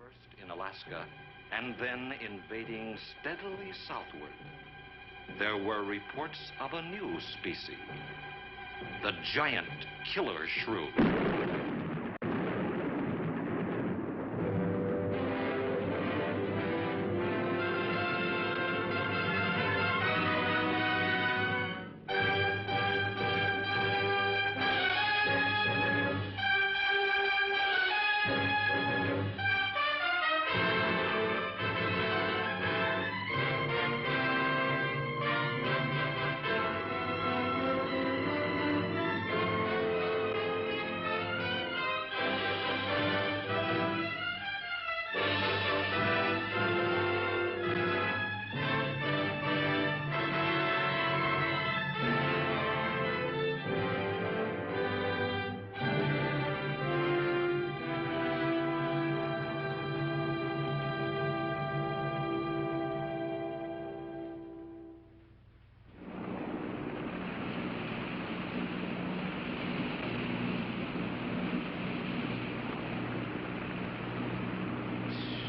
First in Alaska, and then invading steadily southward, there were reports of a new species, the giant killer shrew.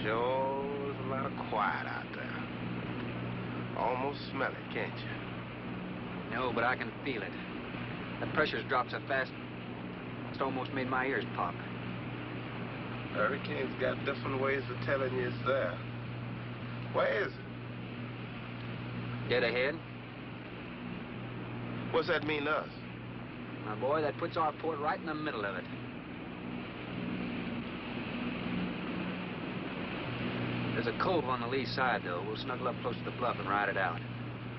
Sure is a lot of quiet out there. Almost smell it, can't you? No, but I can feel it. The pressure's dropped so fast, it's almost made my ears pop. Hurricane's got different ways of telling you it's there. Where is it? Dead ahead. What's that mean to us? My boy, that puts our port right in the middle of it. There's a cove on the lee side, though. We'll snuggle up close to the bluff and ride it out.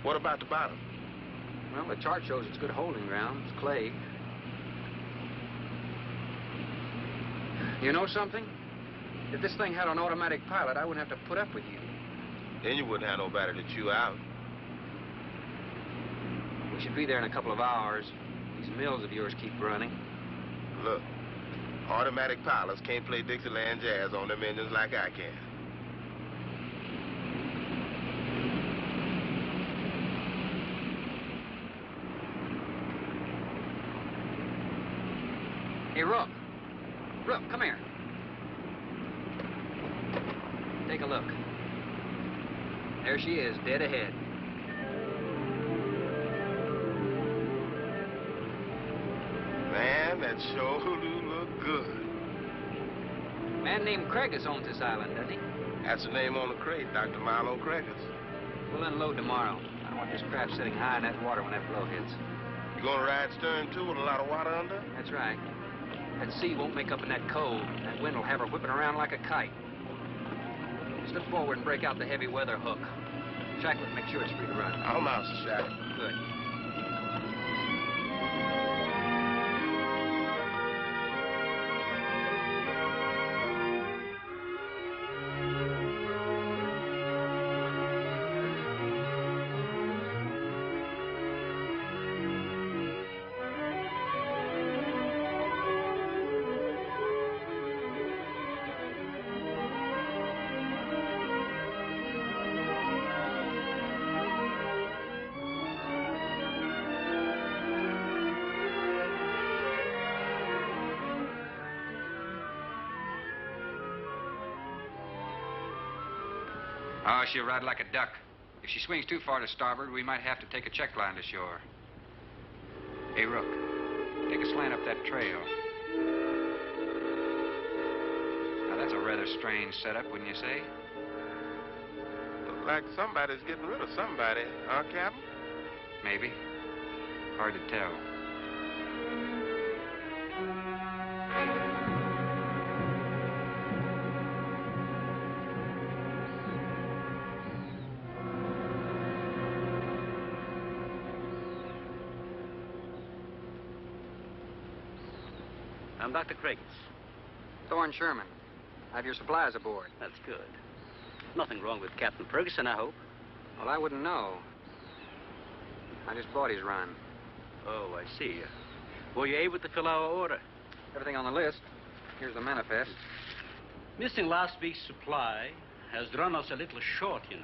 What about the bottom? Well, the chart shows it's good holding ground. It's clay. You know something? If this thing had an automatic pilot, I wouldn't have to put up with you. Then you wouldn't have nobody to chew out. We should be there in a couple of hours. These mills of yours keep running. Look, automatic pilots can't play Dixieland jazz on them engines like I can. Hey, Rook. Rook, come here. Take a look. There she is, dead ahead. Man, that sure do look good. A man named Cragis owns this island, doesn't he? That's the name on the crate, Dr. Marlowe Cragis. We'll unload tomorrow. I don't want this craft sitting high in that water when that blow hits. You gonna ride stern, too, with a lot of water under? That's right. That sea won't make up in that cove. That wind will have her whipping around like a kite. Slip forward and break out the heavy weather hook. Shackle it, make sure it's free to run. I'll mouse the shackle. Good. Oh, she'll ride like a duck. If she swings too far to starboard, we might have to take a check line to shore. Hey, Rook, take a slant up that trail. Now, that's a rather strange setup, wouldn't you say? Look like somebody's getting rid of somebody, huh, Captain? Maybe. Hard to tell. I'm Dr. Cragis. Thorne Sherman. I have your supplies aboard. That's good. Nothing wrong with Captain Ferguson, I hope. Well, I wouldn't know. I just bought his run. Oh, I see. Were you able to fill our order? Everything on the list. Here's the manifest. Missing last week's supply has run us a little short, you know.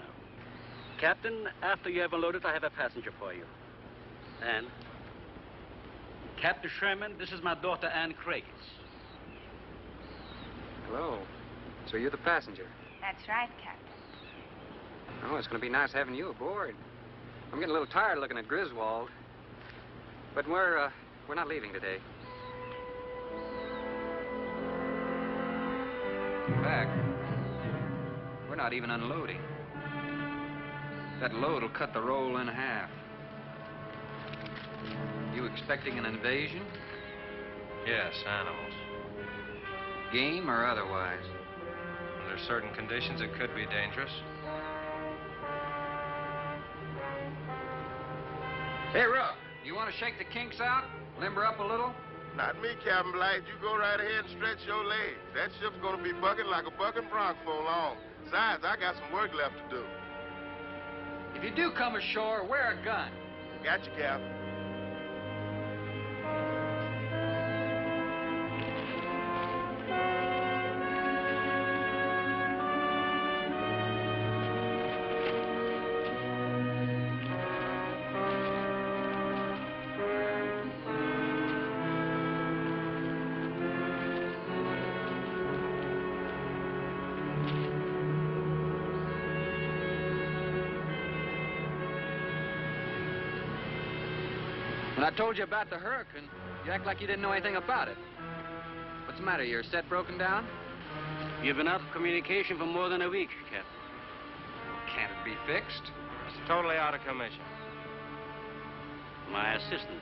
Captain, after you have unloaded, I have a passenger for you. Anne. Captain Sherman, this is my daughter, Anne Cragis. Hello. So you're the passenger. That's right, Captain. Oh, it's going to be nice having you aboard. I'm getting a little tired looking at Griswold. But we're not leaving today. In fact, we're not even unloading. That load will cut the roll in half. You expecting an invasion? Yes, animals. Game or otherwise? Under certain conditions, it could be dangerous. Hey, Rook, you want to shake the kinks out? Limber up a little? Not me, Captain Blight. You go right ahead and stretch your legs. That ship's gonna be bucking like a bucking bronc for long. Besides, I got some work left to do. If you do come ashore, wear a gun. Got you, Captain. When I told you about the hurricane, you act like you didn't know anything about it. What's the matter? Your set broken down? You've been out of communication for more than a week, Captain. Can't it be fixed? It's totally out of commission. My assistant,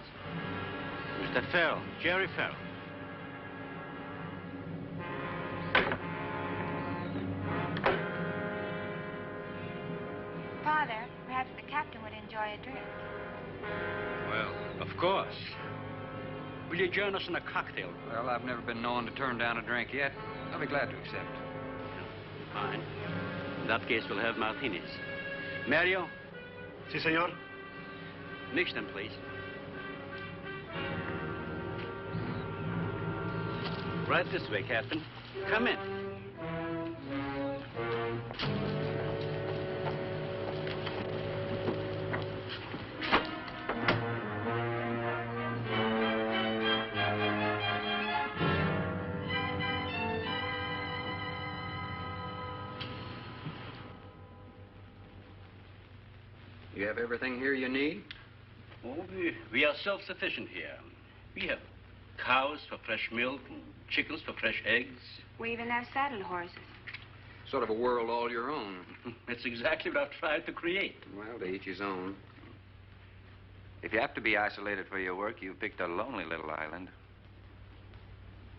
Mr. Farrel, Jerry Farrel. Father, perhaps the captain would enjoy a drink. Well, of course. Will you join us in a cocktail? Well, I've never been known to turn down a drink yet. I'll be glad to accept. Fine. In that case, we'll have martinis. Mario, Si, senor. mix them, please. Right this way, Captain. Come in. You have everything here you need? Oh, we are self-sufficient here. We have cows for fresh milk and chickens for fresh eggs. We even have saddle horses. Sort of a world all your own. That's exactly what I've tried to create. Well, to each his own. If you have to be isolated for your work, you picked a lonely little island.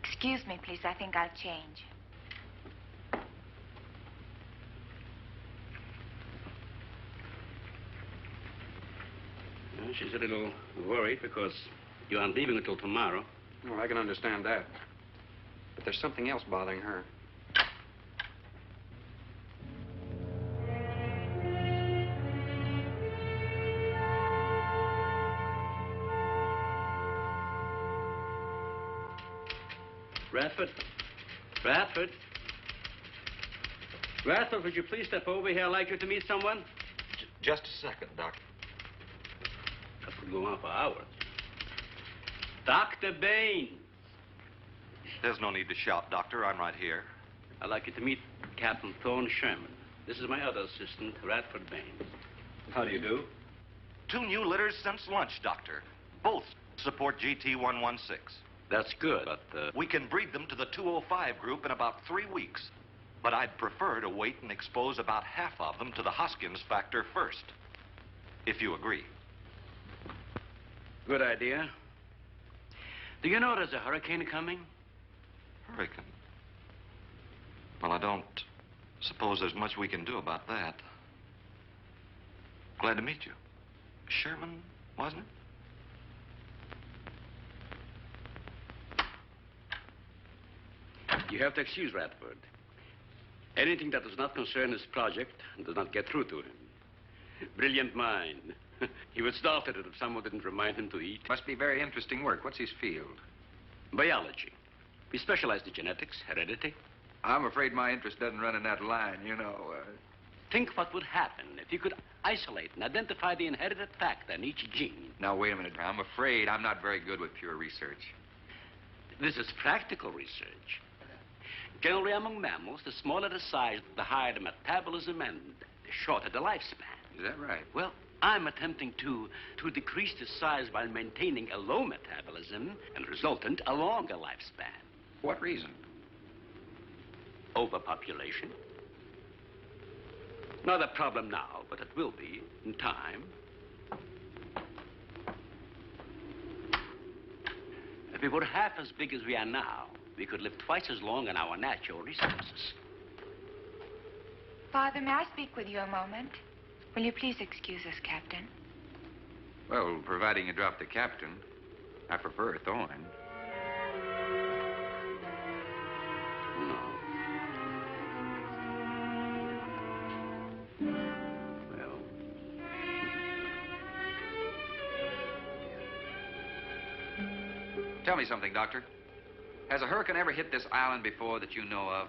Excuse me, please. I think I'll change. Well, she's a little worried because you aren't leaving until tomorrow. Well, I can understand that. But there's something else bothering her. Radford? Radford? Radford, would you please step over here? I'd like you to meet someone. Just a second, Doctor. That could go on for hours. Dr. Baines. There's no need to shout, Doctor. I'm right here. I'd like you to meet Captain Thorne Sherman. This is my other assistant, Radford Baines. How do you do? 2 new litters since lunch, Doctor. Both support GT116. That's good, but, We can breed them to the 205 group in about 3 weeks. But I'd prefer to wait and expose about half of them to the Hoskins factor first. If you agree. Good idea. Do you know there's a hurricane coming? Hurricane? Well, I don't suppose there's much we can do about that. Glad to meet you. Sherman, wasn't it? You have to excuse Radford. Anything that does not concern his project does not get through to him. Brilliant mind. He would start at it if someone didn't remind him to eat. Must be very interesting work. What's his field? Biology. We specialize in genetics, heredity. I'm afraid my interest doesn't run in that line, you know. Think what would happen if you could isolate and identify the inherited factor in each gene. Now, wait a minute. I'm afraid I'm not very good with pure research. This is practical research. Generally, among mammals, the smaller the size, the higher the metabolism and the shorter the lifespan. Is that right? Well, I'm attempting to decrease the size by maintaining a low metabolism and resultant a longer lifespan. For what reason? Overpopulation. Not a problem now, but it will be in time. If we were half as big as we are now, we could live twice as long on our natural resources. Father, may I speak with you a moment? Will you please excuse us, Captain? Well, providing you drop the captain, I prefer Thorne. No. Well. Tell me something, Doctor. Has a hurricane ever hit this island before that you know of?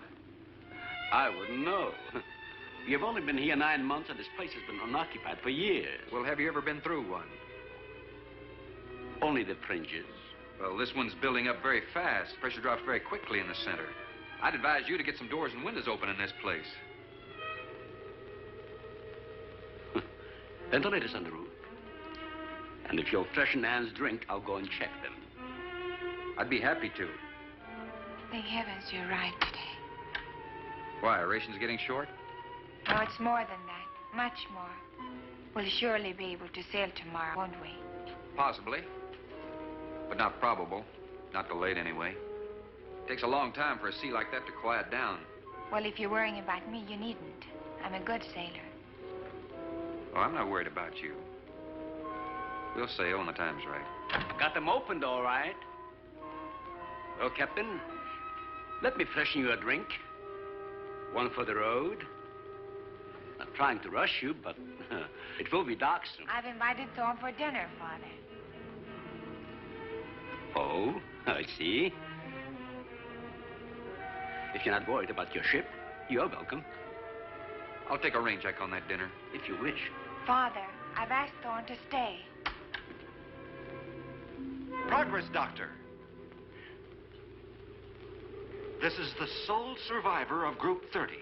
I wouldn't know. You've only been here 9 months, and this place has been unoccupied for years. Well, have you ever been through one? Only the fringes. Well, this one's building up very fast. Pressure drops very quickly in the center. I'd advise you to get some doors and windows open in this place. Ventilators on the roof. And if you'll freshen Anne's drink, I'll go and check them. I'd be happy to. Thank heavens you're right today. Why, are rations getting short? No, it's more than that. Much more. We'll surely be able to sail tomorrow, won't we? Possibly. But not probable. Not delayed, anyway. It takes a long time for a sea like that to quiet down. Well, if you're worrying about me, you needn't. I'm a good sailor. Oh, I'm not worried about you. We'll sail when the time's right. Got them opened, all right. Well, Captain, let me freshen you a drink. One for the road. Not trying to rush you, but it will be dark soon. I've invited Thorne for dinner, Father. Oh, I see. If you're not worried about your ship, you're welcome. I'll take a rain check on that dinner. If you wish. Father, I've asked Thorne to stay. Progress, Doctor. This is the sole survivor of Group 30.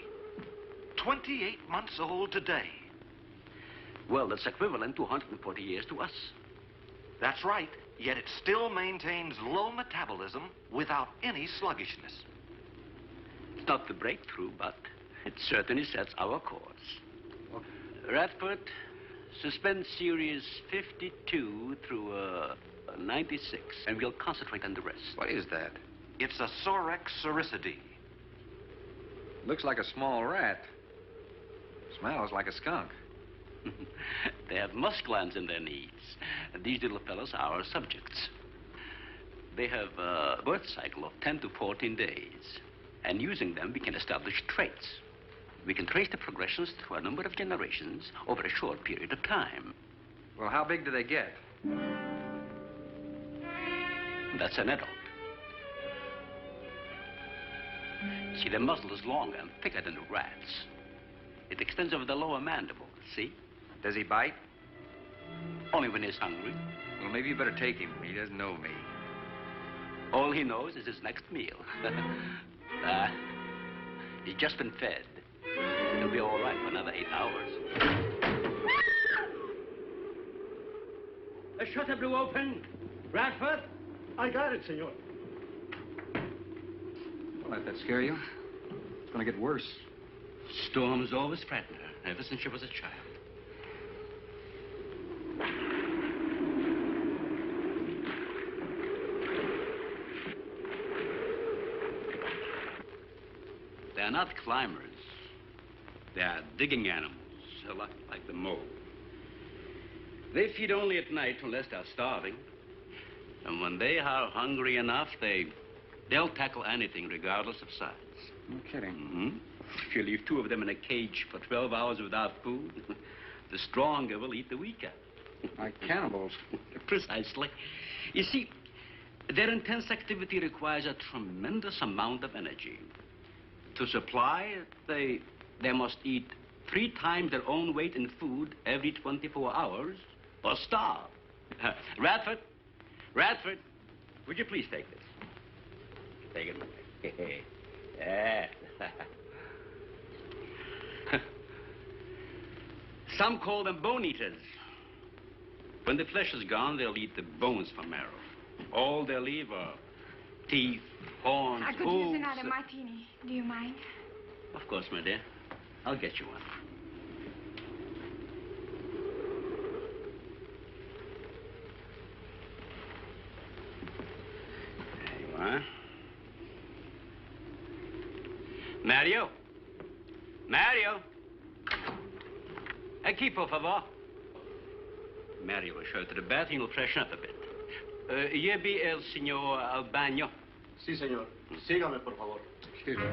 28 months old today. Well, that's equivalent to 140 years to us. That's right, yet it still maintains low metabolism without any sluggishness. It's not the breakthrough, but it certainly sets our course. Radford, suspend series 52 through 96, and we'll concentrate on the rest. What is that? It's a Sorex cericidae. Looks like a small rat. Smells like a skunk. They have musk glands in their knees. And these little fellows are our subjects. They have a birth cycle of 10 to 14 days. And using them, we can establish traits. We can trace the progressions through a number of generations over a short period of time. Well, how big do they get? That's an adult. See, the muzzle is longer and thicker than the rat's. It extends over the lower mandible, see? Does he bite? Only when he's hungry. Well, maybe you better take him. He doesn't know me. All he knows is his next meal. He's just been fed. He'll be all right for another 8 hours. The shutter blew open. Radford? I got it, senor. Don't let that scare you. It's going to get worse. Storms always frighten her, ever since she was a child. They're not climbers. They are digging animals, a lot like the mole. They feed only at night unless they're starving. And when they are hungry enough, they'll tackle anything regardless of size. No kidding. Mm-hmm. If you leave 2 of them in a cage for 12 hours without food, the stronger will eat the weaker. Like cannibals. Precisely. You see, their intense activity requires a tremendous amount of energy. To supply, they must eat 3 times their own weight in food every 24 hours or starve. Radford, would you please take this? Take it. Yeah. Some call them bone eaters. When the flesh is gone, they'll eat the bones for marrow. All they'll leave are teeth, horns, I could use another martini. Do you mind? Of course, my dear. I'll get you one. There you are. Mario? Mario? Aquí, por favor. Mario will show you to the bath and you'll freshen up a bit. Here be el señor al baño. Sí, señor. Sígame, por favor. Excuse me.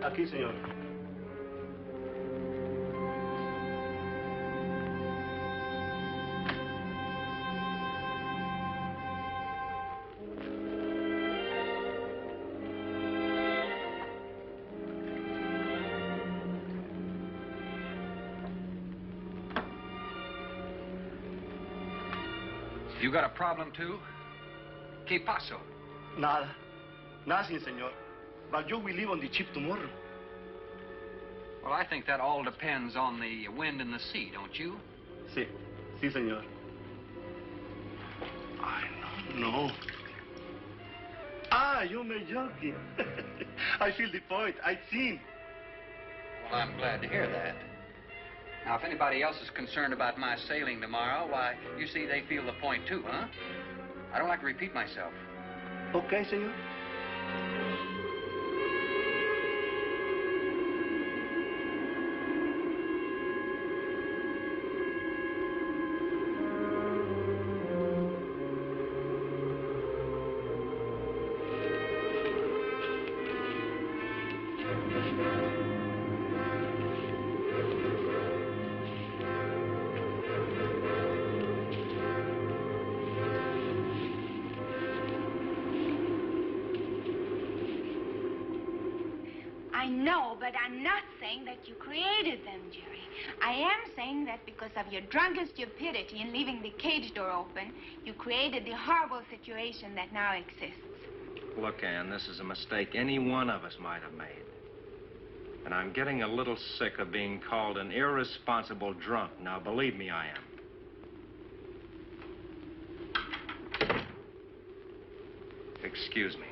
Aquí, señor. You got a problem, too? ¿Qué pasó? Nada. Nothing, señor. But you will leave on the ship tomorrow. Well, I think that all depends on the wind and the sea, don't you? Sí. Sí, señor. I don't know. Ah, you're joking. I feel the point. I've seen. Well, I'm glad to hear that. Now, if anybody else is concerned about my sailing tomorrow, why, you see, they feel the point, too, huh? I don't like to repeat myself. Okay, señor. I know, but I'm not saying that you created them, Jerry. I am saying that because of your drunken stupidity in leaving the cage door open, you created the horrible situation that now exists. Look, Ann, this is a mistake any one of us might have made. And I'm getting a little sick of being called an irresponsible drunk. Now, believe me, I am. Excuse me.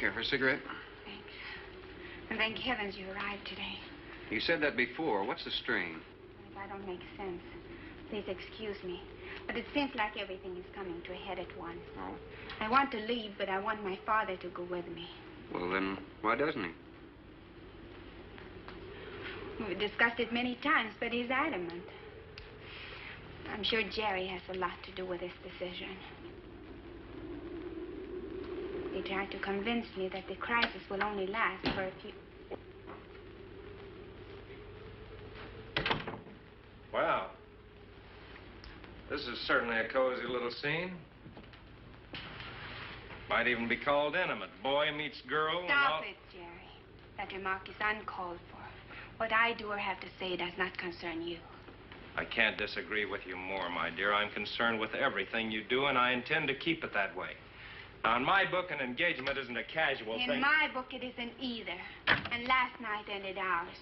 Care for a cigarette? Thanks. And thank heavens you arrived today. You said that before. What's the strain? If I don't make sense, please excuse me. But it seems like everything is coming to a head at once. Oh? I want to leave, but I want my father to go with me. Well, then, why doesn't he? We've discussed it many times, but he's adamant. I'm sure Jerry has a lot to do with this decision. He tried to convince me that the crisis will only last for a few... Wow. This is certainly a cozy little scene. Might even be called intimate. Boy meets girl. Stop it, Jerry. That remark is uncalled for. What I do or have to say does not concern you. I can't disagree with you more, my dear. I'm concerned with everything you do, and I intend to keep it that way. Now, in my book, an engagement isn't a casual thing. In my book, it isn't either. And last night ended ours.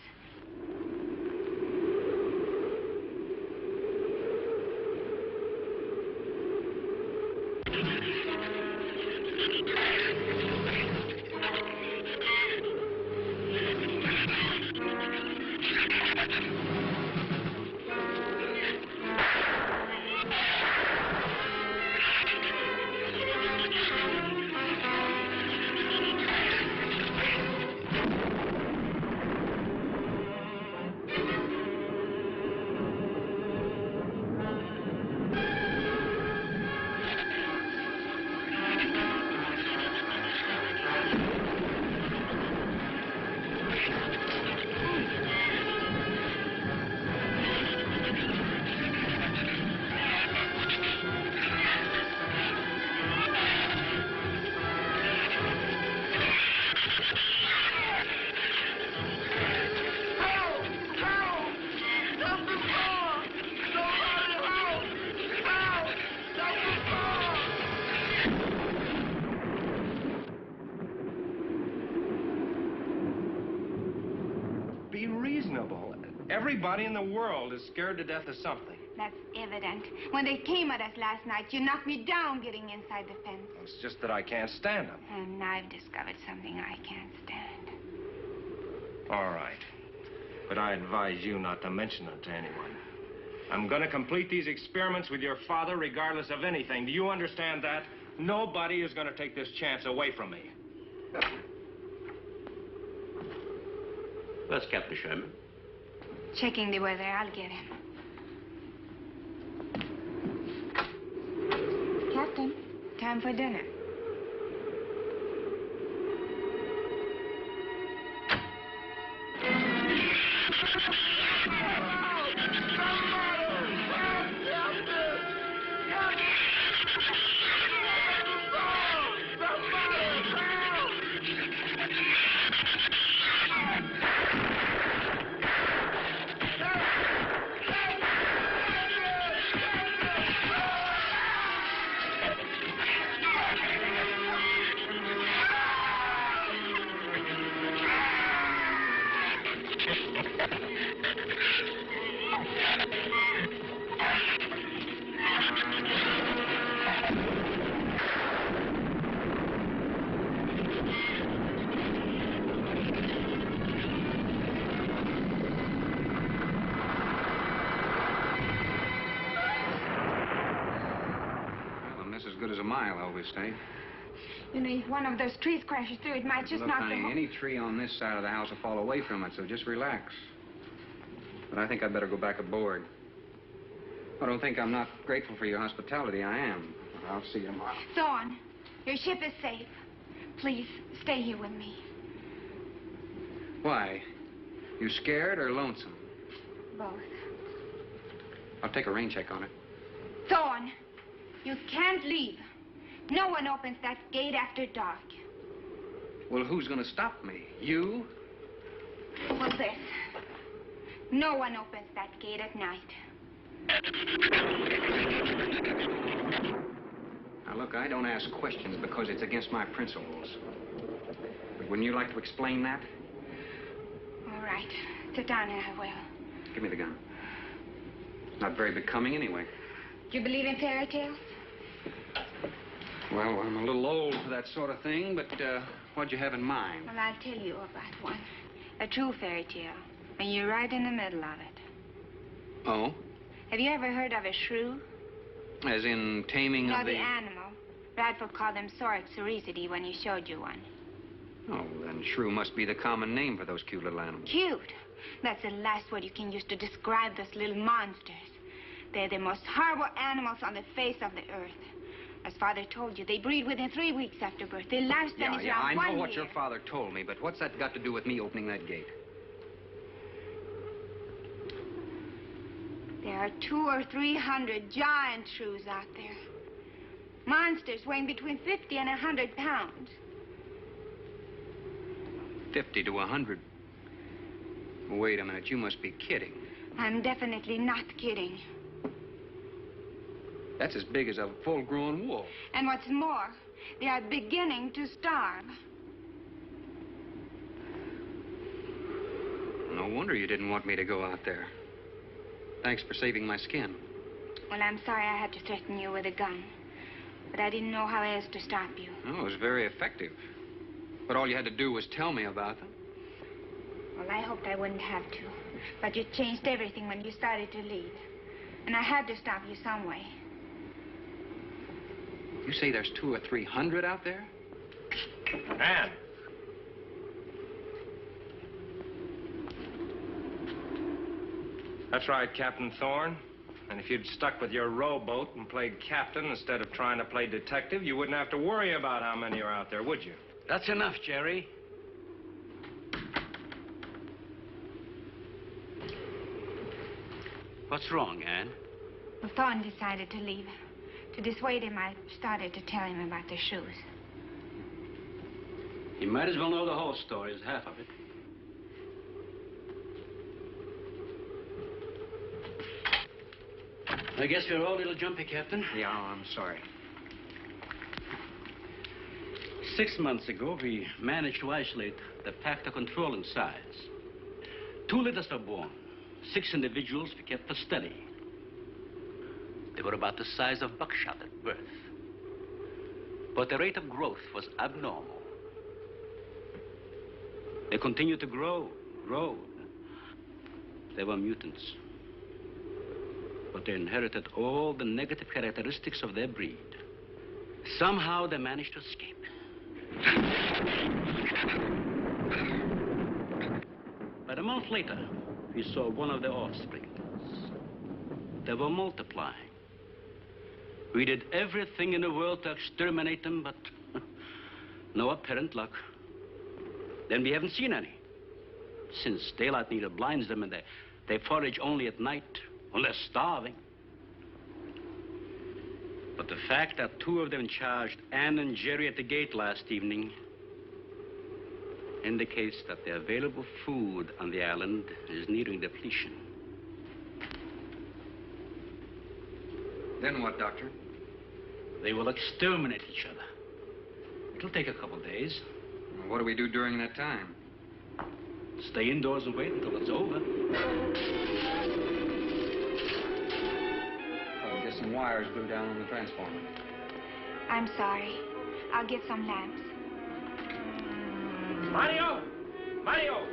Everybody in the world is scared to death of something. That's evident. When they came at us last night, you knocked me down getting inside the fence. It's just that I can't stand them. And I've discovered something I can't stand. All right. But I advise you not to mention it to anyone. I'm going to complete these experiments with your father regardless of anything. Do you understand that? Nobody is going to take this chance away from me. Where's Captain Sherman? Checking the weather. I'll get him. Captain, time for dinner. Stay. You know, if one of those trees crashes through, it might just Look, knock honey, the whole... any tree on this side of the house will fall away from it, so just relax. But I think I'd better go back aboard. I don't think I'm not grateful for your hospitality. I am. I'll see you tomorrow. Thorne, your ship is safe. Please, stay here with me. Why? You scared or lonesome? Both. I'll take a rain check on it. Thorne, you can't leave. No one opens that gate after dark. Well, who's going to stop me? You? What's this? No one opens that gate at night. Now, look, I don't ask questions because it's against my principles. But wouldn't you like to explain that? All right. Sit down and I will. Give me the gun. It's not very becoming anyway. Do you believe in fairy tales? Well, I'm a little old for that sort of thing, but what'd you have in mind? Well, I'll tell you about one. A true fairy tale. And you're right in the middle of it. Oh? Have you ever heard of a shrew? As in taming No, of the animal. Radford called them Soric sericity when he showed you one. Oh, then shrew must be the common name for those cute little animals. Cute. That's the last word you can use to describe those little monsters. They're the most horrible animals on the face of the earth. As Father told you, they breed within 3 weeks after birth. Their lifespan is around 1 year. I know what your father told me, but what's that got to do with me opening that gate? There are 200 or 300 giant shrews out there. Monsters weighing between 50 and 100 pounds. 50 to 100. Wait a minute, you must be kidding. I'm definitely not kidding. That's as big as a full-grown wolf. And what's more, they are beginning to starve. No wonder you didn't want me to go out there. Thanks for saving my skin. Well, I'm sorry I had to threaten you with a gun. But I didn't know how else to stop you. Oh, it was very effective. But all you had to do was tell me about them. Well, I hoped I wouldn't have to. But you changed everything when you started to leave. And I had to stop you some way. You say there's 200 or 300 out there? Ann. That's right, Captain Thorne. And if you'd stuck with your rowboat and played captain instead of trying to play detective, you wouldn't have to worry about how many are out there, would you? That's enough, Jerry. What's wrong, Anne? Well, Thorne decided to leave. To dissuade him, I started to tell him about the shoes. You might as well know the whole story as half of it. I guess we're all a little jumpy, Captain. Yeah, I'm sorry. 6 months ago, we managed to isolate the factor controlling size. 2 litters are born. 6 individuals we kept for study. They were about the size of buckshot at birth. But the rate of growth was abnormal. They continued to grow. They were mutants. But they inherited all the negative characteristics of their breed. Somehow they managed to escape. But a month later, we saw one of their offspring. They were multiplying. We did everything in the world to exterminate them, but no apparent luck. Then we haven't seen any. Since daylight neither blinds them and they forage only at night, when they're starving. But the fact that 2 of them charged Ann and Jerry at the gate last evening indicates that the available food on the island is nearing depletion. Then what, Doctor? They will exterminate each other. It'll take a couple days. Well, what do we do during that time? Stay indoors and wait until it's over. I'll get some wires glued down on the transformer. I'm sorry. I'll get some lamps. Mario! Mario!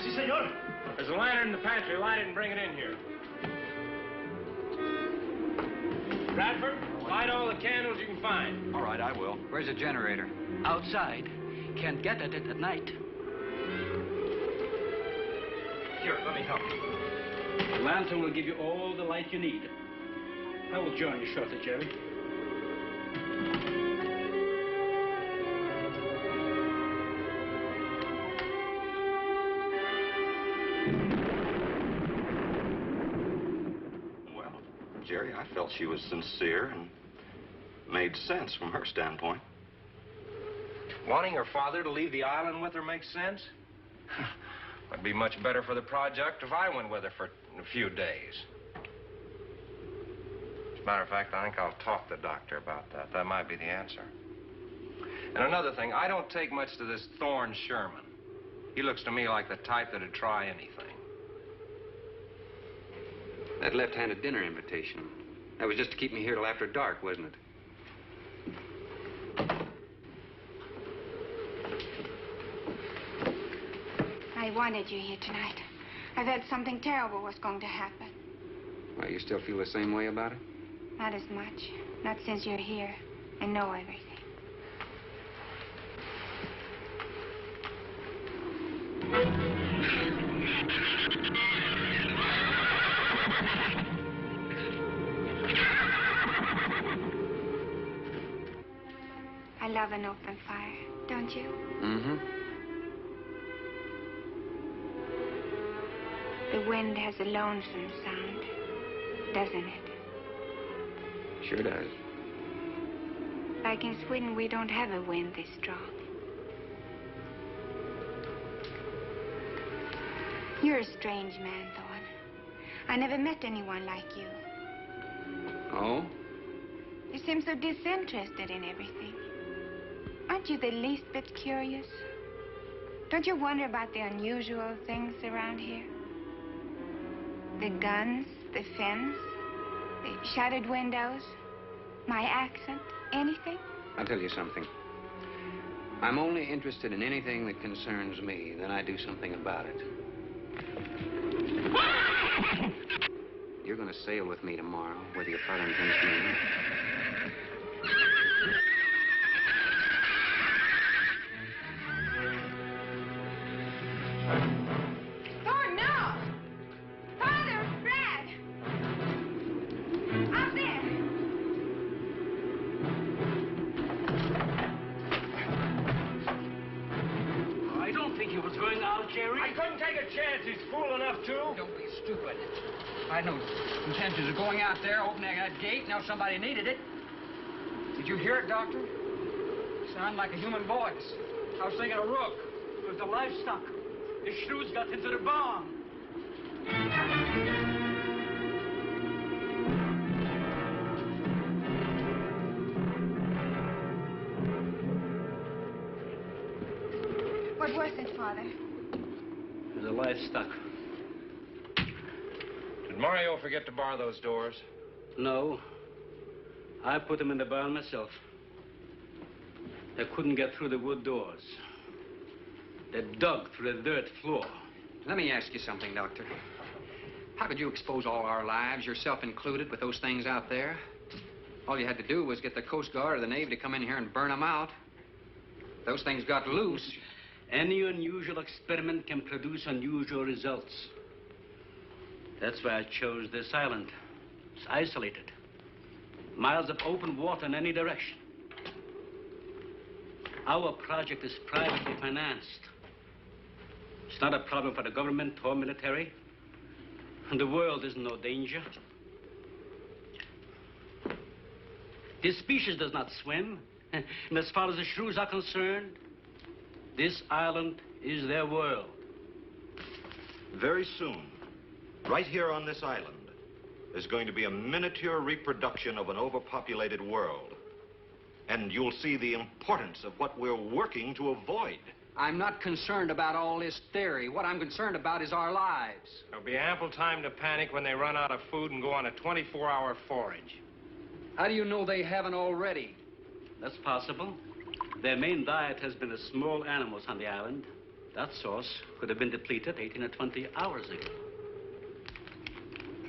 Si, senor. There's a lantern in the pantry. Light it and bring it in here. Radford, light all the candles you can find. All right, I will. Where's the generator? Outside. Can't get at it at night. Here, let me help you. The lantern will give you all the light you need. I will join you shortly, Jerry. Well, Jerry, I felt she was sincere and made sense from her standpoint. Wanting her father to leave the island with her makes sense? Would be much better for the project if I went with her for a few days. As a matter of fact, I think I'll talk to the doctor about that. That might be the answer. And another thing, I don't take much to this Thorne Sherman. He looks to me like the type that'd try anything. That left-handed dinner invitation. That was just to keep me here till after dark, wasn't it? I wanted you here tonight. I thought something terrible was going to happen. Why, you still feel the same way about it? Not as much. Not since you're here and know everything. I love an open fire, don't you? Mm-hmm. The wind has a lonesome sound, doesn't it? Sure does. Like in Sweden, we don't have a wind this strong. You're a strange man, Thorne. I never met anyone like you. Oh? You seem so disinterested in everything. Aren't you the least bit curious? Don't you wonder about the unusual things around here? The guns, the fence, the shattered windows, my accent, anything? I'll tell you something. I'm only interested in anything that concerns me, then I do something about it. You're going to sail with me tomorrow, whether your father intends to or not. Thorne, no! Father, Brad! Out there! I don't think he was going out, Jerry. I couldn't take a chance. He's fool enough to. Don't be stupid. I had no intentions of going out there, opening that gate. Now somebody needed it. Did you hear it, Doctor? Sounded like a human voice. I was thinking of Rook. It was the livestock. The Shrews got into the barn. What was it, Father? It was the livestock. Mario forget to bar those doors? No. I put them in the barn myself. They couldn't get through the wood doors. They dug through the dirt floor. Let me ask you something, Doctor. How could you expose all our lives, yourself included, with those things out there? All you had to do was get the Coast Guard or the Navy to come in here and burn them out. Those things got loose. Any unusual experiment can produce unusual results. That's why I chose this island. It's isolated. Miles of open water in any direction. Our project is privately financed. It's not a problem for the government or military. And the world is in no danger. This species does not swim. And as far as the Shrews are concerned, this island is their world. Very soon, right here on this island, there's going to be a miniature reproduction of an overpopulated world. And you'll see the importance of what we're working to avoid. I'm not concerned about all this theory. What I'm concerned about is our lives. There'll be ample time to panic when they run out of food and go on a 24-hour forage. How do you know they haven't already? That's possible. Their main diet has been the small animals on the island. That source could have been depleted 18 or 20 hours ago.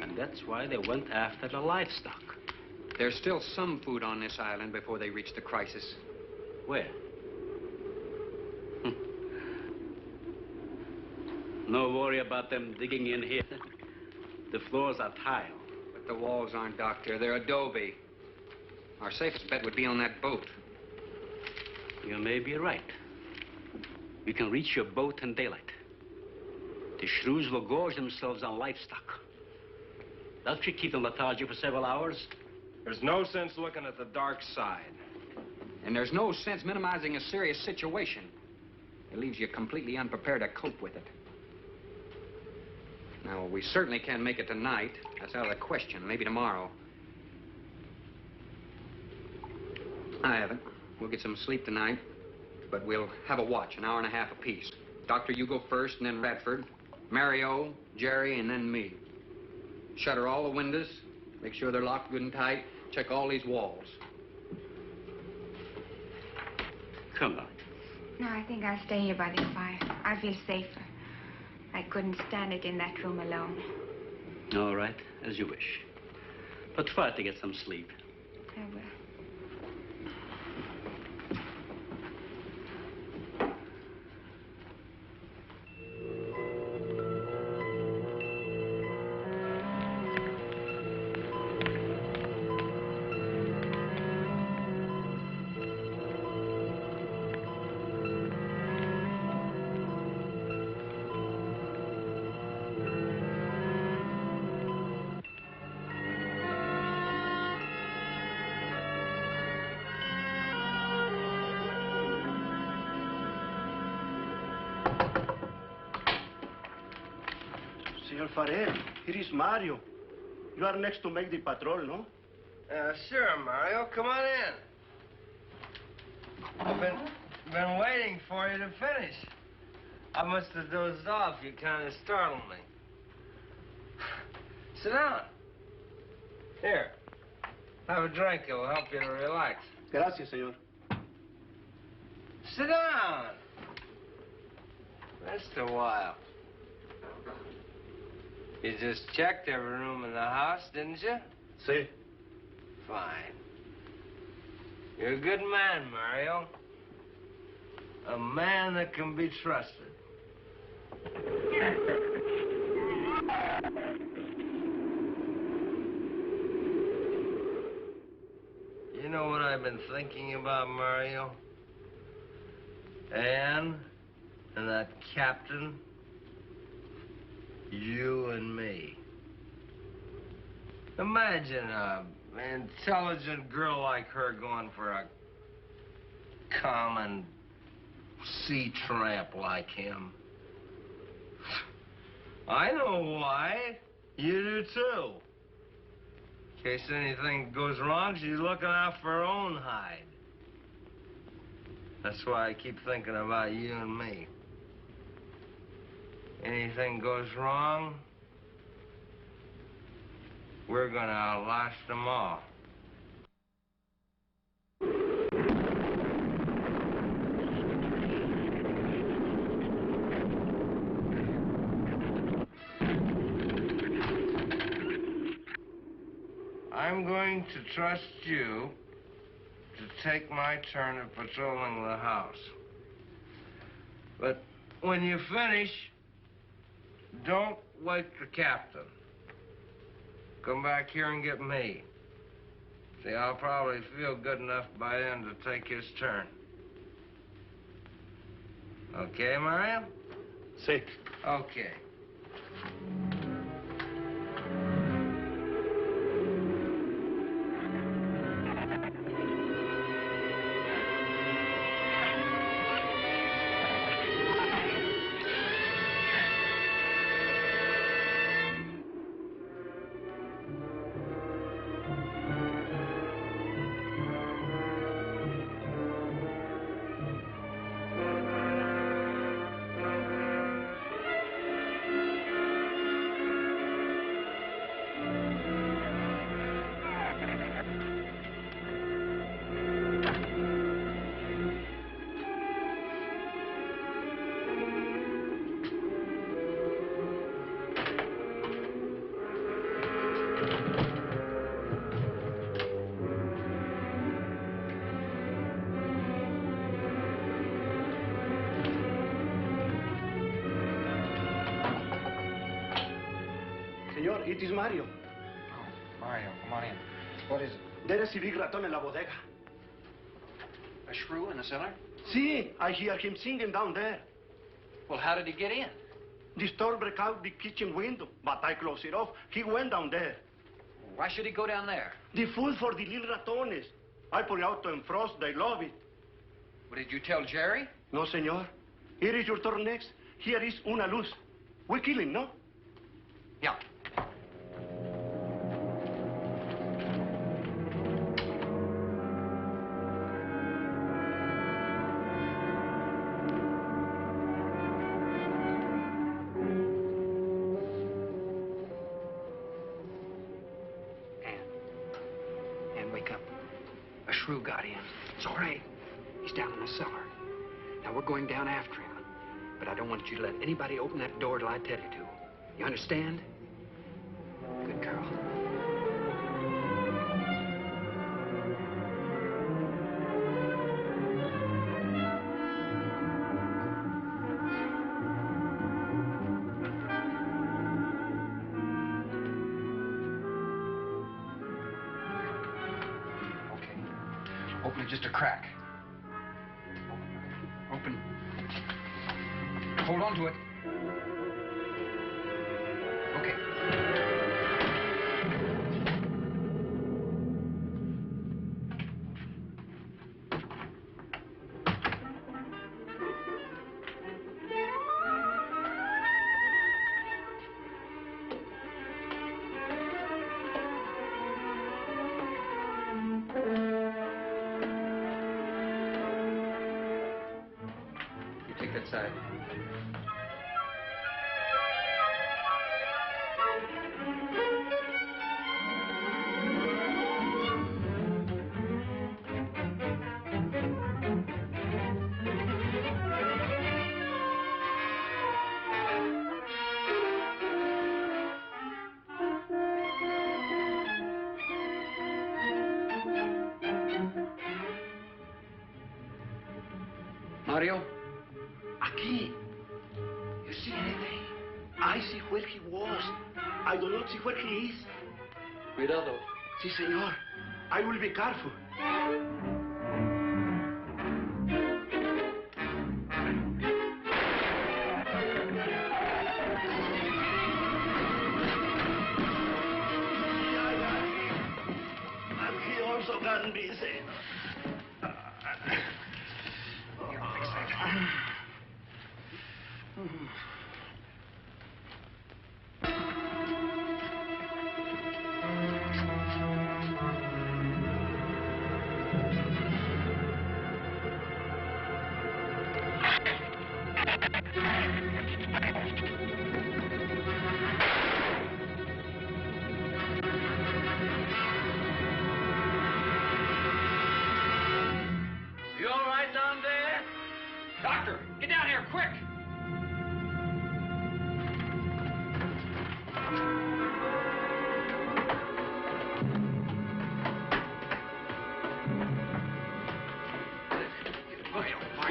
And that's why they went after the livestock. There's still some food on this island before they reach the crisis. Where? No worry about them digging in here. The floors are tile. But the walls aren't, Doctor. They're adobe. Our safest bet would be on that boat. You may be right. You can reach your boat in daylight. The Shrews will gorge themselves on livestock. That should keep them lethargic for several hours. There's no sense looking at the dark side. And there's no sense minimizing a serious situation. It leaves you completely unprepared to cope with it. Now, we certainly can't make it tonight. That's out of the question. Maybe tomorrow. I haven't. We'll get some sleep tonight, but we'll have a watch, an hour and a half apiece. Doctor, you go first, and then Radford, Mario, Jerry, and then me. Shutter all the windows, make sure they're locked good and tight, check all these walls. Come on. No, I think I'll stay here by the fire. I feel safer. I couldn't stand it in that room alone. All right, as you wish. But try to get some sleep. I will. Senor Farrel, here is Mario. You are next to make the patrol, no? Sure, Mario. Come on in. I've been waiting for you to finish. I must have dozed off. You kind of startled me. Sit down. Here. Have a drink. It'll help you to relax. Gracias, senor. Sit down. Just a while. You just checked every room in the house, didn't you? Si. Fine. You're a good man, Mario. A man that can be trusted. You know what I've been thinking about, Mario? Anne and that captain. You and me. Imagine an intelligent girl like her going for a common sea tramp like him. I know why. You do too. In case anything goes wrong, she's looking out for her own hide. That's why I keep thinking about you and me. Anything goes wrong, we're gonna outlast them all. I'm going to trust you to take my turn at patrolling the house. But when you finish, don't wake the captain. Come back here and get me. See, I'll probably feel good enough by then to take his turn. Okay, Mario? Sí. Okay. Señor, it is Mario. Oh, Mario, come on in. What is it? There is a big raton en la bodega. A shrew in the cellar? See, I hear him singing down there. Well, how did he get in? The store broke out the kitchen window, but I closed it off. He went down there. Why should he go down there? The food for the little ratones. I put it out to frost. They love it. Well, did you tell Jerry? No, senor. Here is your turn next. Here is una luz. We kill him, no? Yeah. Wake up. A shrew got in. It's all right. He's down in the cellar. Now, we're going down after him. But I don't want you to let anybody open that door till I tell you to. You understand? Good girl. Open it just a crack. Open. Hold on to it. Okay. That side. Mario? Aquí. You see anything? I see where he was. I do not see where he is. Cuidado. Si, senor. I will be careful. And he also can be saved.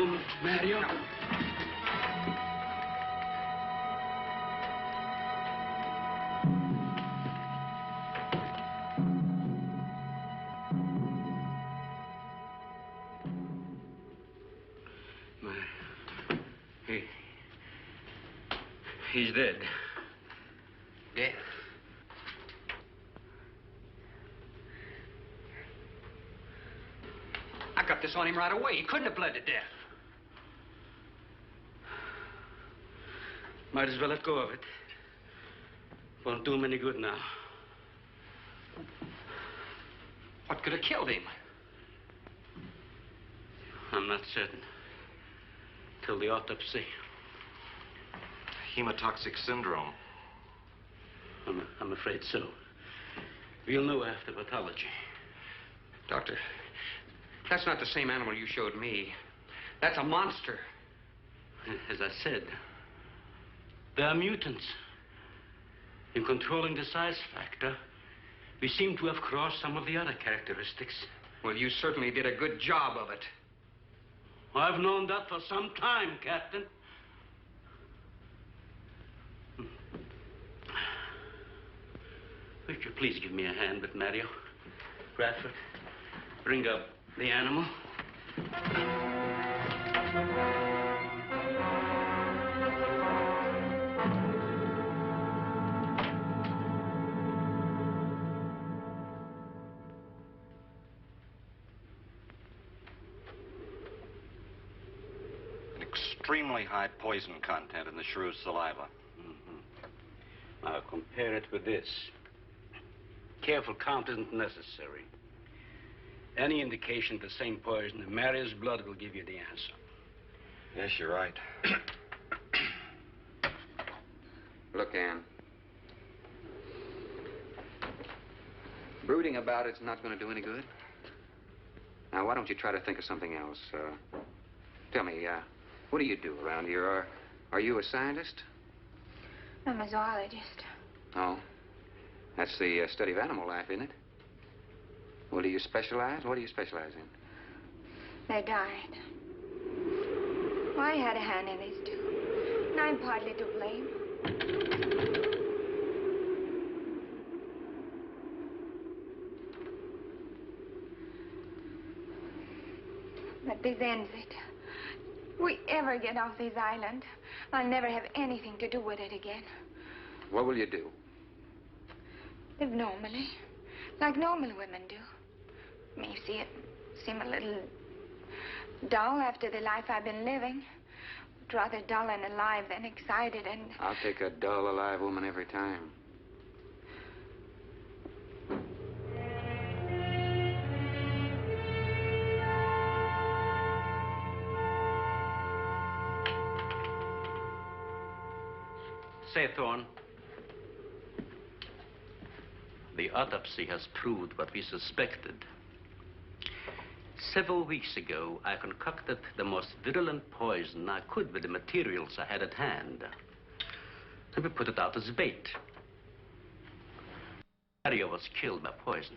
him, Mario. He's dead. Dead? I got this on him right away. He couldn't have bled to death. Might as well let go of it. Won't do him any good now. What could have killed him? I'm not certain. Till the autopsy. Hemotoxic syndrome. I'm afraid so. We'll know after pathology. Doctor, that's not the same animal you showed me. That's a monster. As I said, they are mutants. In controlling the size factor, we seem to have crossed some of the other characteristics. Well, you certainly did a good job of it. I've known that for some time, Captain. Would you please give me a hand with Mario? Radford, bring up the animal. An extremely high poison content in the Shrews' saliva. Now compare it with this. Careful count isn't necessary. Any indication of the same poison in Mario's blood will give you the answer. Yes, you're right. Look, Ann. Brooding about it's not going to do any good. Now, why don't you try to think of something else? Tell me, what do you do around here? Are you a scientist? I'm a zoologist. Oh. That's the study of animal life, isn't it? Well, do you specialize? What do you specialize in? They died. Well, I had a hand in this, too. And I'm partly to blame. But this ends it. If we ever get off this island, I'll never have anything to do with it again. What will you do? Live normally, like normal women do. May see it seem a little dull after the life I've been living. But rather dull and alive than excited and... I'll take a dull, alive woman every time. Say, Thorne, the autopsy has proved what we suspected. Several weeks ago, I concocted the most virulent poison I could with the materials I had at hand. And we put it out as bait. Mario was killed by poison.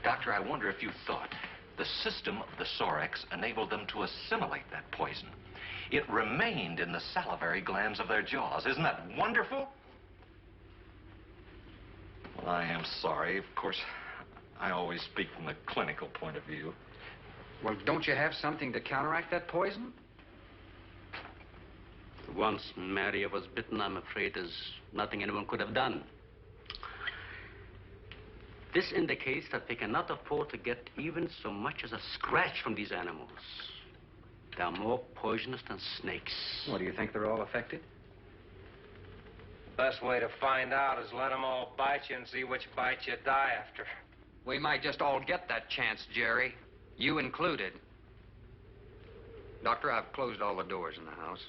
Doctor, I wonder if you thought the system of the Sorex enabled them to assimilate that poison. It remained in the salivary glands of their jaws. Isn't that wonderful? Well, I am sorry. Of course, I always speak from the clinical point of view. Well, don't you have something to counteract that poison? Once Mario was bitten, I'm afraid there's nothing anyone could have done. This indicates that we cannot afford to get even so much as a scratch from these animals. They are more poisonous than snakes. What, do you think they're all affected? Best way to find out is let them all bite you and see which bite you die after. We might just all get that chance, Jerry. You included. Doctor, I've closed all the doors in the house.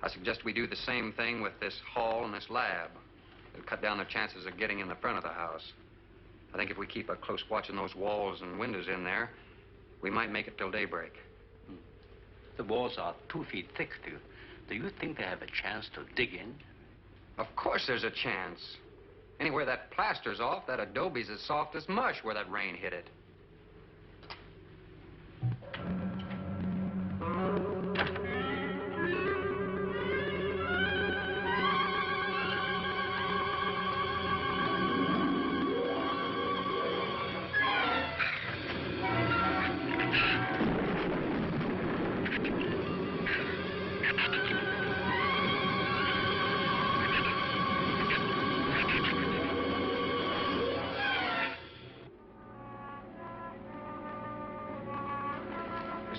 I suggest we do the same thing with this hall and this lab. It'll cut down the chances of getting in the front of the house. I think if we keep a close watch on those walls and windows in there, we might make it till daybreak. The walls are 2 feet thick. Do you think they have a chance to dig in? Of course there's a chance. Anywhere that plaster's off, that adobe's as soft as mush where that rain hit it.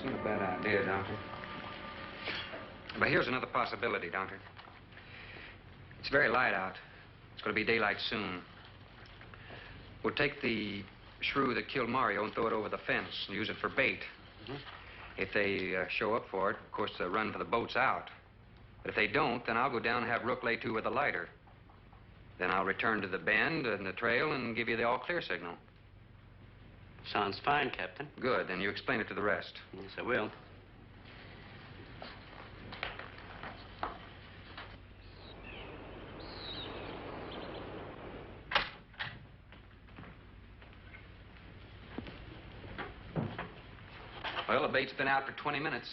Not a bad idea, Doctor. But here's another possibility, Doctor. It's very light out. It's going to be daylight soon. We'll take the shrew that killed Mario and throw it over the fence and use it for bait. If they show up for it, of course, they'll run for the boats out. But if they don't, then I'll go down and have Rook lay to with a lighter. Then I'll return to the bend and the trail and give you the all-clear signal. Sounds fine, Captain. Good. Then you explain it to the rest. Yes, I will. Well, the bait's been out for 20 minutes.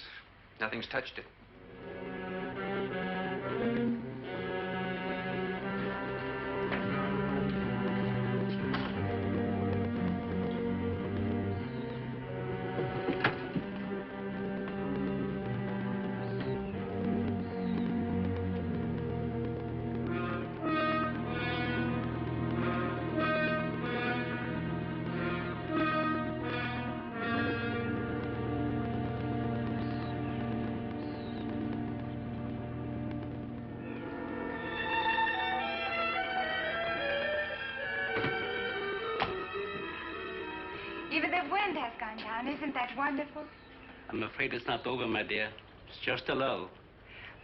Nothing's touched it. Even the wind has gone down. Isn't that wonderful? I'm afraid it's not over, my dear. It's just a lull.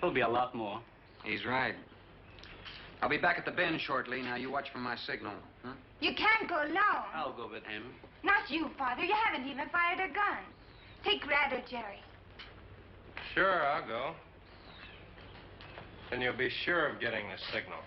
There'll be a lot more. He's right. I'll be back at the bend shortly. Now, you watch for my signal. Huh? You can't go alone. I'll go with him. Not you, Father. You haven't even fired a gun. Take Rad or Jerry. Sure, I'll go. Then you'll be sure of getting the signal.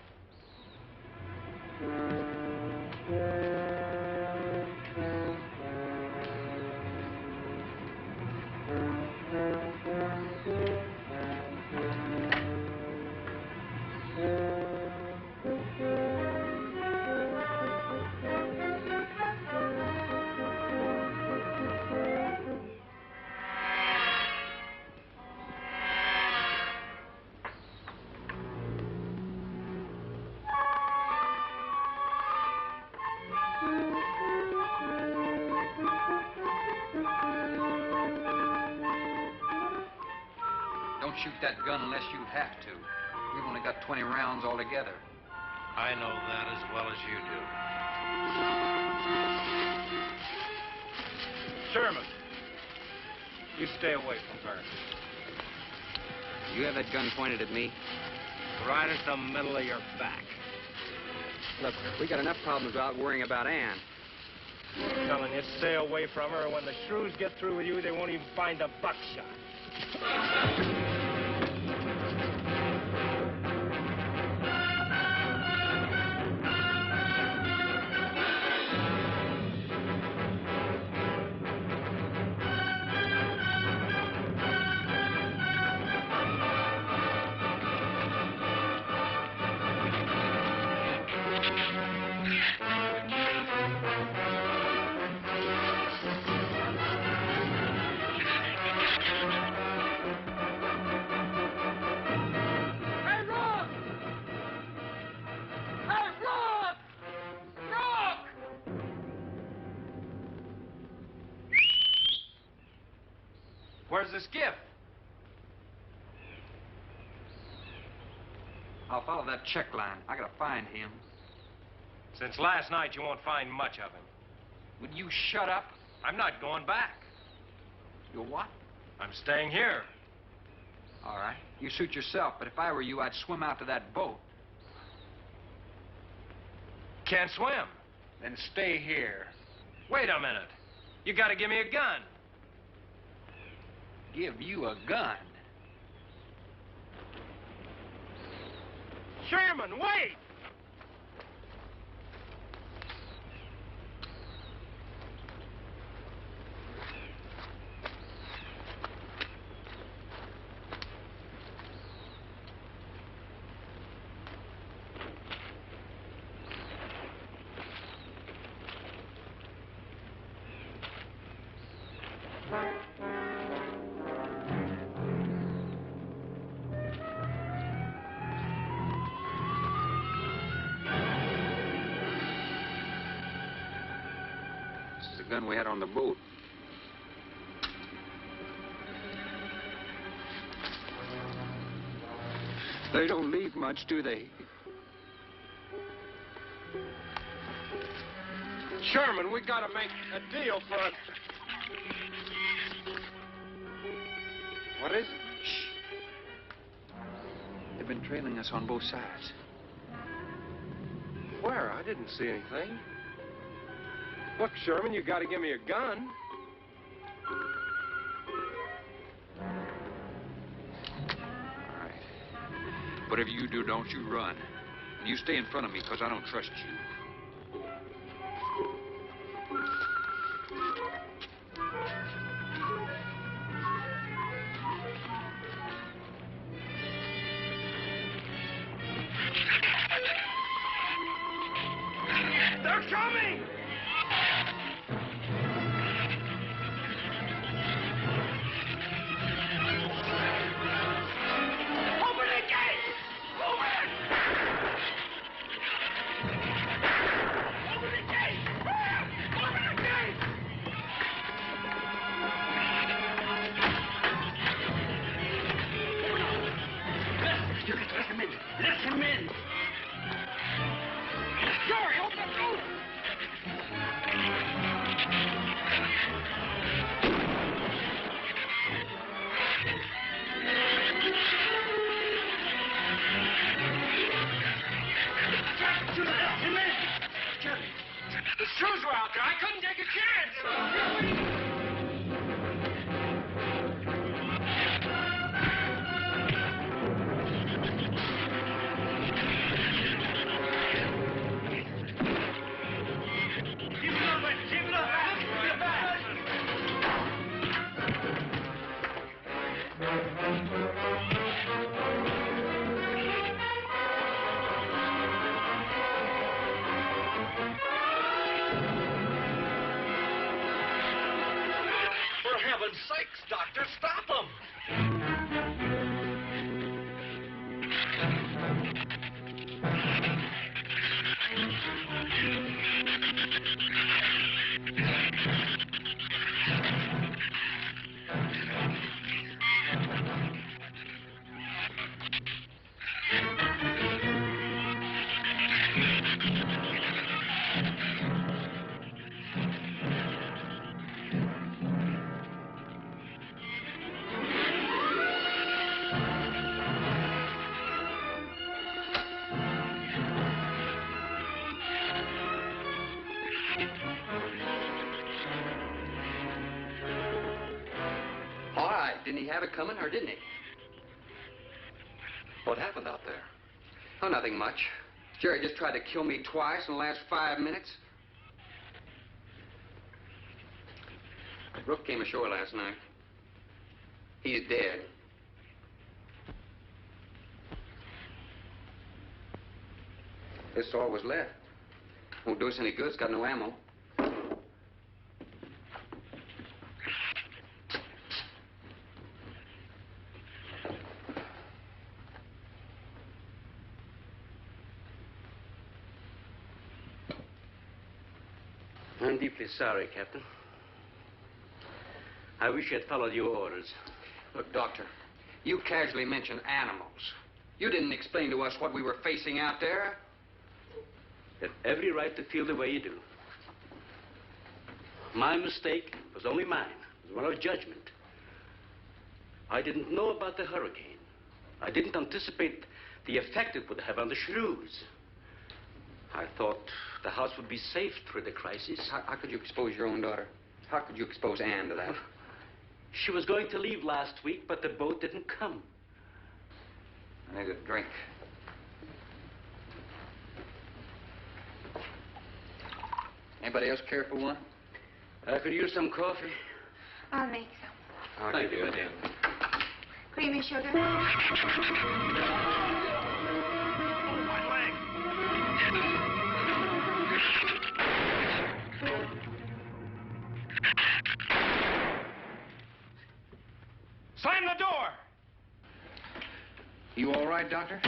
Don't shoot that gun unless you have to. We've only got 20 rounds altogether. I know that as well as you do. Sherman, you stay away from her. You have that gun pointed at me? Right at the middle of your back. Look, we got enough problems without worrying about Ann. I'm telling you, stay away from her, and when the Shrews get through with you, they won't even find the buckshot. Where's the skiff? I'll follow that check line. I gotta find him. Since last night, you won't find much of him. Would you shut up? I'm not going back. You're what? I'm staying here. All right. You suit yourself, but if I were you, I'd swim out to that boat. Can't swim. Then stay here. Wait a minute. You gotta give me a gun. Give you a gun? Sherman, wait! Gun we had on the boat. They don't leave much, do they? Sherman, we gotta make a deal for a... What is it? Shh. They've been trailing us on both sides. Where? I didn't see anything. Look, Sherman, you gotta give me a gun. All right. Whatever you do, don't you run. And you stay in front of me, because I don't trust you. They're coming! Open the gate! Open it! Open the gate! Open the gate! You can let him in! Let him in! Jerry, open the door! The Shrews were out there. I couldn't take a chance. Keep it up, Keep it up. Get back. For heaven's sakes, Doctor, stop them! All right. Didn't he have it coming, or didn't he? What happened out there? Oh, nothing much. Jerry just tried to kill me twice in the last 5 minutes. Rook came ashore last night. He's dead. This is all was left. Won't do us any good. It's got no ammo. I'm deeply sorry, Captain. I wish I had followed your orders. Look, Doctor, you casually mentioned animals. You didn't explain to us what we were facing out there. You have every right to feel the way you do. My mistake was only mine. It was one of judgment. I didn't know about the hurricane. I didn't anticipate the effect it would have on the Shrews. I thought the house would be safe through the crisis. How could you expose your own daughter? How could you expose Anne to that? She was going to leave last week, but the boat didn't come. I need a drink. Anybody else care for one? I could use some coffee. I'll make some. Thank you, dear. Creamy sugar? Slam the door! You all right, Doctor?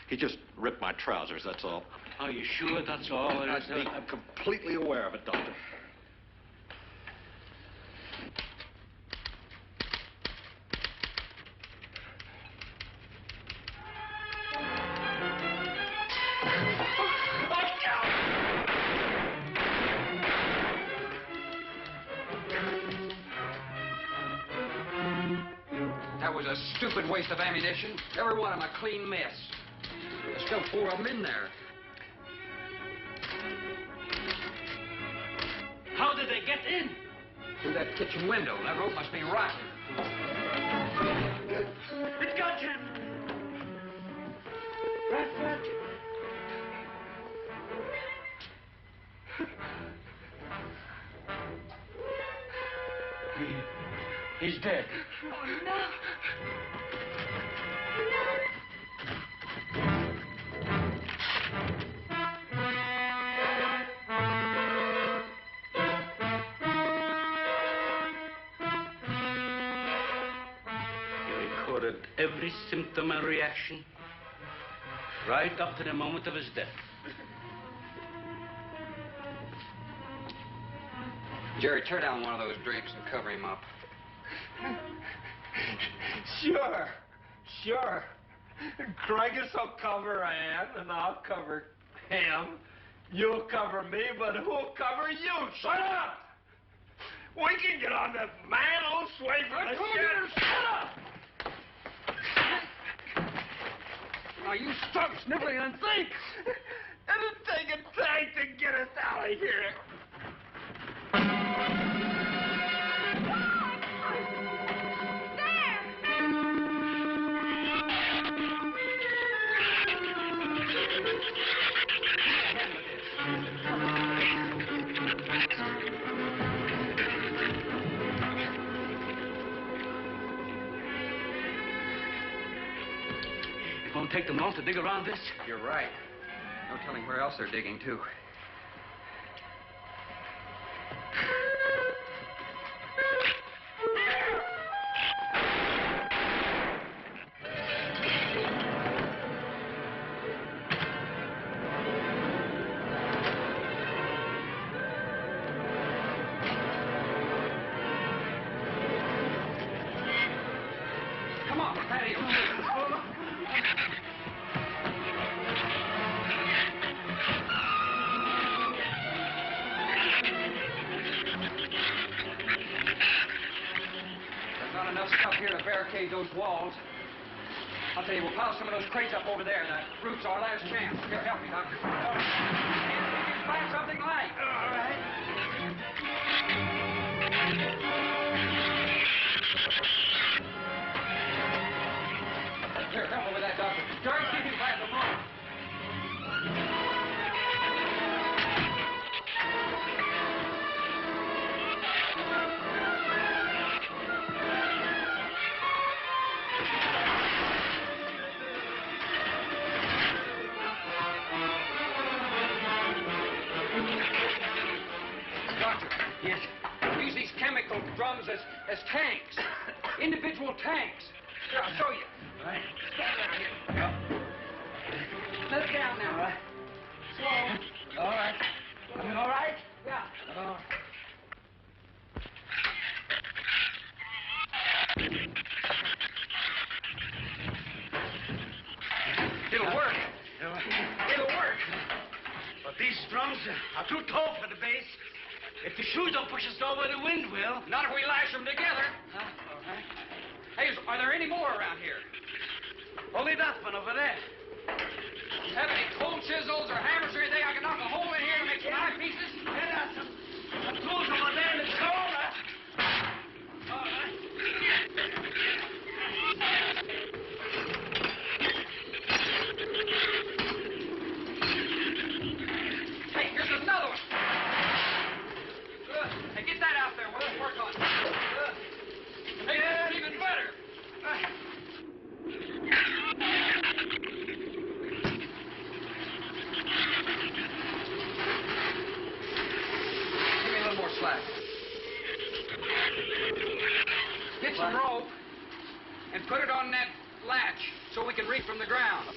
He just ripped my trousers, that's all. Are you sure that's all? I'm completely aware of it, Doctor. was a stupid waste of ammunition. Every one of them a clean mess. There's still 4 of them in there. How did they get in? Through that kitchen window. That rope must be rotten. It got him! Radford! He's dead. Oh, no. He recorded every symptom and reaction right up to the moment of his death. Jerry, tear down one of those drapes and cover him up. Sure. Cragis will cover Ann, and I'll cover him. You'll cover me, but who'll cover you? Shut up! We can get on that man-old sway from the shed. Shut up! Now, you stop sniveling and think! It'll take a tank to get us out of here. It won't take them long to dig around this. You're right. No telling where else they're digging, too. Come on, patio. Not enough stuff here to barricade those walls. I'll tell you, we'll pile some of those crates up over there. The roof's our last chance. Here, help me, Doctor. Find something light. All right. Here, help me with that, Doctor. Jerry, keep him back the front. Yes. Use these chemical drums as tanks. Individual tanks. Here, I'll show you. All right. Stand down here. Let it down now. All right. Slow. All right. You all right? Yeah. It'll work. It'll work. But these drums are too tall for the base. If the shoes don't push us over, the wind will. Not if we lash them together. All right. Hey, are there any more around here? Only that one over there. Have any cold chisels or hammers or anything I can knock a hole in here to make some eyepieces? Yeah, some tools over there in the store. All right. Hey, here's another one. Good. Hey, get that out there. We'll work on it. Hey, that's even better. Give me a little more slack. Get some rope and put it on that latch so we can reach from the ground.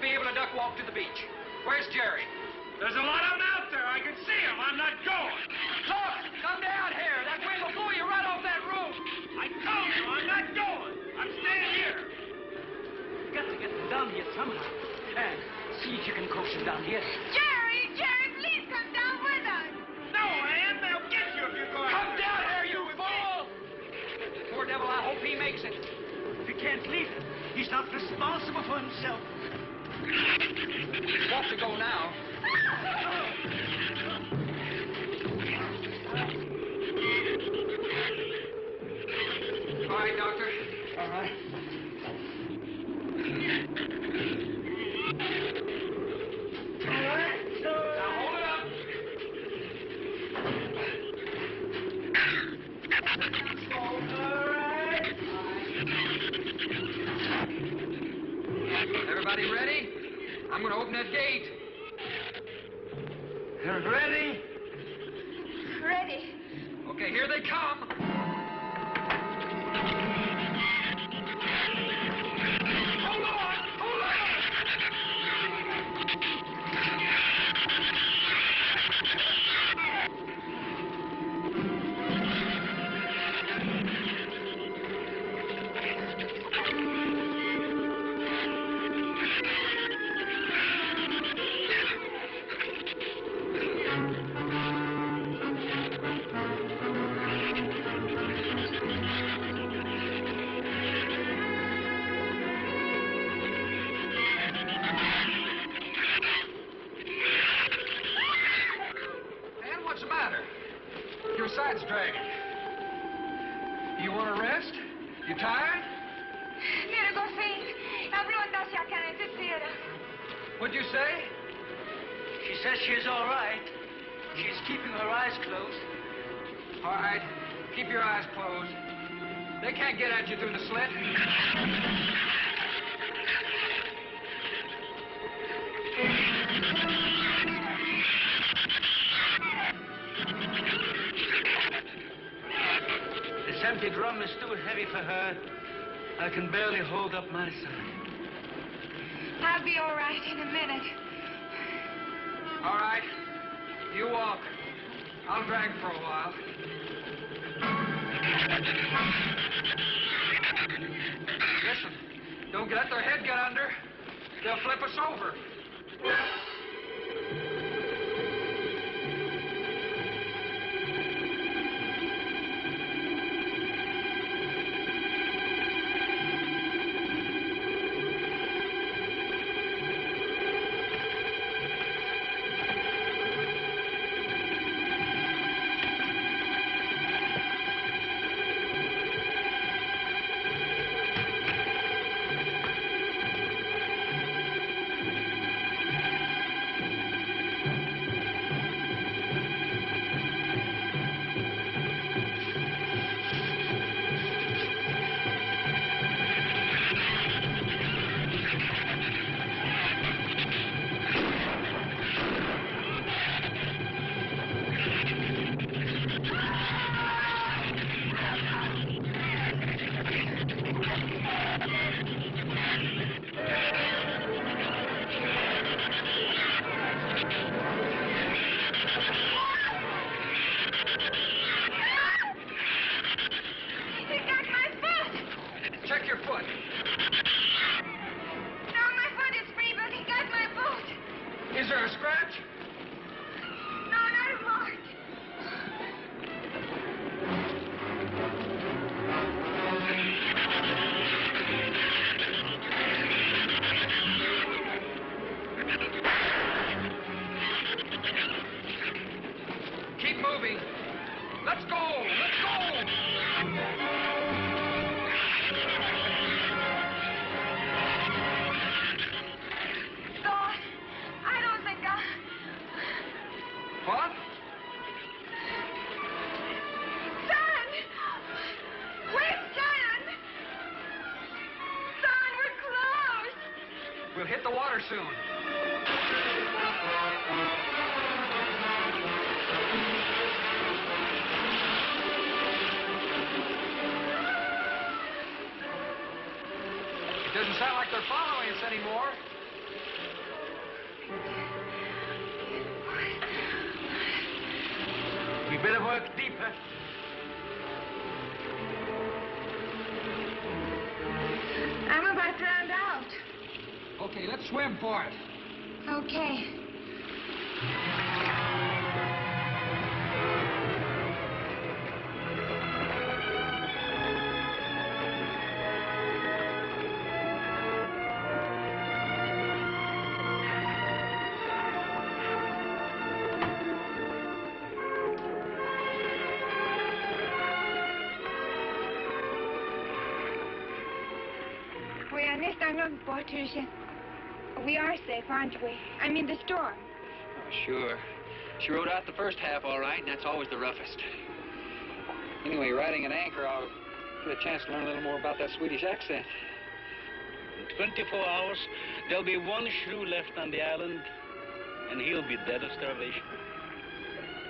be able to duck walk to the beach. Where's Jerry? There's a lot of them out there. I can see them. I'm not going. Look! Come down here! That wind will blow you right off that roof! I told you I'm not going. I'm staying here. You got to get them down here somehow. And see if you can coax them down here. Jerry, please come down with us. No, Ann, they'll get you if you go out Come there. down here, you fool! Poor devil, I hope he makes it. We can't leave him. He's not responsible for himself. He's got to go now. All right, Doctor. All right. Now hold it up. Everybody ready? I'm going to open that gate. Ready? Ready. Okay, here they come. Hold on! Hold on! What's the matter? Your side's dragging. You want to rest? You tired? Mira, Goffin, habló andase acá en desespera. What'd you say? She says she's all right. She's keeping her eyes closed. All right. Keep your eyes closed. They can't get at you through the slit. This empty drum is too heavy for her. I can barely hold up my side. I'll be all right in a minute. All right. You walk. I'll drag for a while. Listen, don't let their head get under. They'll flip us over. Is there a scratch? No, not a mark. Keep moving. Let's go! Let's go! Thorne, I don't think What? Son! Where's Son? Son, we're close. We'll hit the water soon. It doesn't sound like they're following us anymore. We better work deeper. I'm about drowned out. Okay, let's swim for it. Okay. We are safe, aren't we? I mean, the storm. Oh, sure. She rode out the first half all right, and that's always the roughest. Anyway, riding an anchor, I'll get a chance to learn a little more about that Swedish accent. In 24 hours, there'll be one shrew left on the island, and he'll be dead of starvation.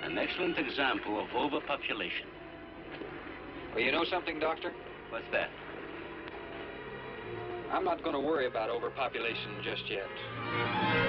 An excellent example of overpopulation. Well, you know something, Doctor? What's that? I'm not going to worry about overpopulation just yet.